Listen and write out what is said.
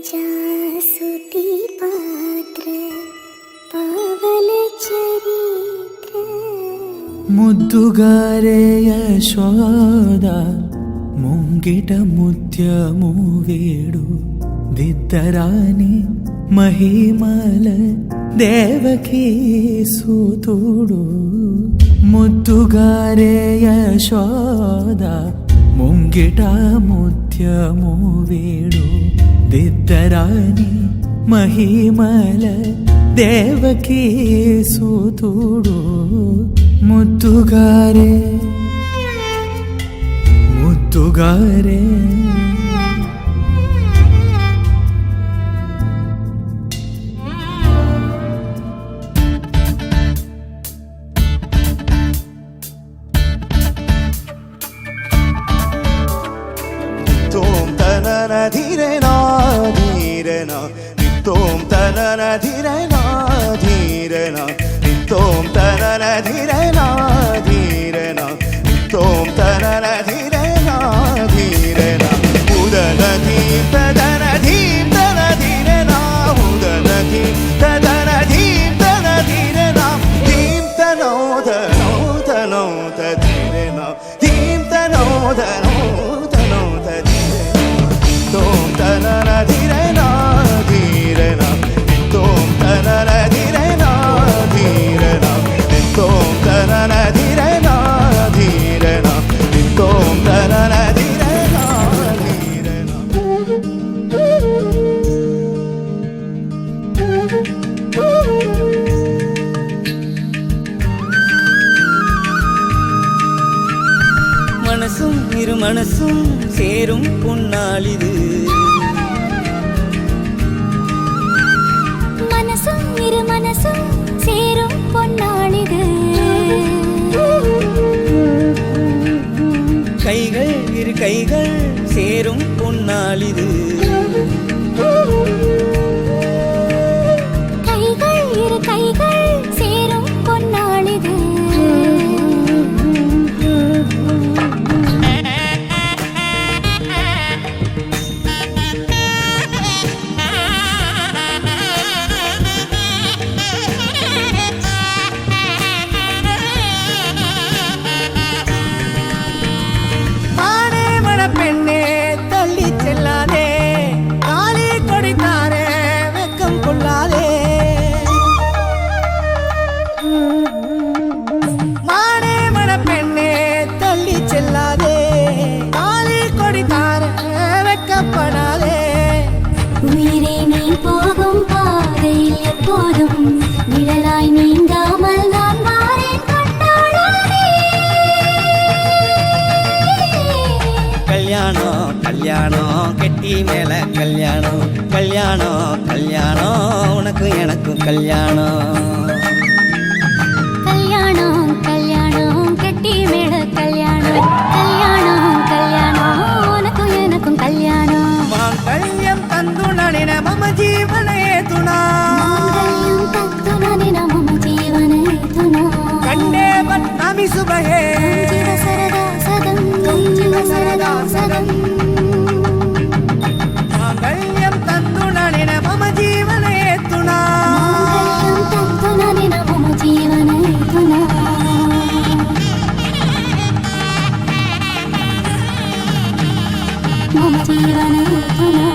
पवनजासुति पात्र पावन चरित्र ಮುದ್ದುಗಾರೆ Yashoda ಮುಂಗಿಟ ಮುತ್ಯಮು ವೇಡು ದಿದ್ದರಾಣಿ ಮಹಿಮಲ Devaki ಸೂತುಡು ಮುದ್ದುಗಾರೆ Yashoda ಮುಂಗಿಟ ಮುತ್ಯಮು ವೇಡು ದಿದ್ದರಾಣಿ ಮಹಿಮಲ Devaki ಸೂತುಡು ಮುದ್ದುಗಾರೆ ಮುದ್ದುಗಾರೆ Tom tanana dhirena dhirena Tom tanana dhirena dhirena Tom tanana dhirena dhirena Tom tanana dhirena dhirena Udana dhim tadana dhim tana dhirena Udana dhim tadana dhim tana dhirena Dhim tano tano tano tadhirena Dhim tano tano tano tadhirena Tom tanana dhirena dhirena Tom tanana dhirena dhirena Tom tanana dhirena dhirena Tom tanana dhirena dhirena மனசும் இரு மனசும் சேரும் பொன்னாளிது மனசும் இரு மனசும் சேரும் பொன்னாளிது கைகள் இரு கைகள் சேரும் பொன்னாளிது கைகள் இரு கைகள் சேரும் பொன்னாளிது ஆனே மணப்பெண்ணே தள்ளி செல்லாதே காலி கொடித்தாரே வெக்கம் கொள்ளாதே மானே மணப்பெண்ணே தள்ளி செல்லாதே காலி கொடித்தாரே வெக்கப்படாதே உயிரே நீ போகும் பாதையில் எப்போதும் நிழலாய் நீங்காமல் நான் வாரேன் கண்டாளாரே கல்யாணம் கல்யாணம் கெட்டி மேல கல்யாணம் கல்யாணம் கல்யாணம் உனக்கு எனக்கும் கல்யாணம் கல்யாணம் கல்யாணம் கெட்டி மேட கல்யாணம் கல்யாணம் கல்யாணம் உனக்கும் எனக்கும் கல்யாணம் மாங்கல்யம் தந்து நடின மம ஜீவனே துணா மாங்கல்யம் தத்துனனின மம ஜீவನೇ ತುನಾ கண்டே பத்மி சுபஹே ಜೀವ ಸರದಾ ಸದಂ ಜೀವ ಸರದಾ ಸದಂ மாங்கல்யம் தந்து நடின மம ஜீவனே துணா ಮಾಂಗಲ್ಯಂ ತತ್ತುನನಿನ ಮಮ ಜೀವನೇ ತುನಾ ಮಮ ಜೀವನೇ ತುನಾ